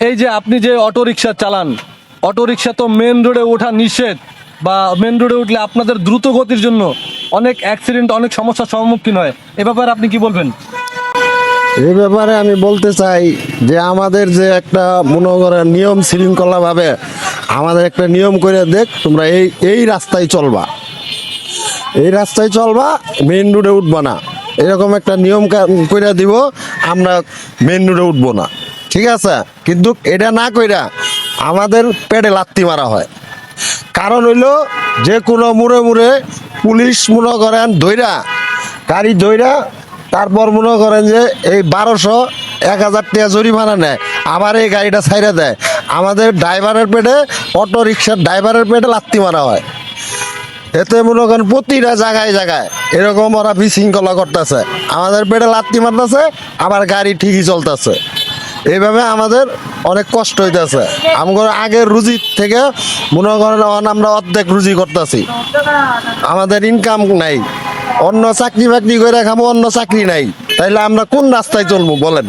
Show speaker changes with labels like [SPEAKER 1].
[SPEAKER 1] এই যে আপনি যে অটো রিক্সা চালান, অটো রিক্সা তো মেন রোডে ওঠা নিষেধ, বা মেন রোডে উঠলে আপনাদের দ্রুত গতির জন্য অনেক অ্যাক্সিডেন্ট, অনেক সমস্যার সম্মুখীন হয়। এ ব্যাপারে আপনি কি বলবেন?
[SPEAKER 2] এই ব্যাপারে আমি বলতে চাই যে আমাদের যে একটা মনে করেন নিয়ম শৃঙ্খলাভাবে আমাদের একটা নিয়ম করে দেখ, তোমরা এই এই রাস্তায় চলবা, এই রাস্তায় চলবা, মেন রোডে উঠবা না, এরকম একটা নিয়ম করে দিব, আমরা মেন রোডে উঠবো না, ঠিক আছে? কিন্তু এটা না কইরা আমাদের পেটে লাত্তি মারা হয়। কারণ হইলো যে কোনো মুড়ে মুড়ে পুলিশ মনে করেন ধইরা, গাড়ি ধইরা, তারপর মনে করেন যে এই 1200-1000 টাকা জরিমানা নেয়, আবার এই গাড়িটা ছাইড়া দেয়। আমাদের ড্রাইভারের পেটে, অটো রিক্সার ড্রাইভারের পেটে লাত্তি মারা হয়। এতে মনে করেন প্রতিটা জায়গায় জায়গায় এরকম ওরা বিশৃঙ্খলা করতেছে, আমাদের পেটে লাত্তি মারতেছে, আবার গাড়ি ঠিকই চলতেছে। এইভাবে আমাদের অনেক কষ্ট হইতেছে। আমাদের আগের রুজি থেকে মনে করেন এখন আমরা অর্ধেক রুজি করতেছি, আমাদের ইনকাম নাই, অন্য চাকরি বাকরি করে খাবো, অন্য চাকরি নাই, তাইলে আমরা কোন রাস্তায় চলবো বলেন?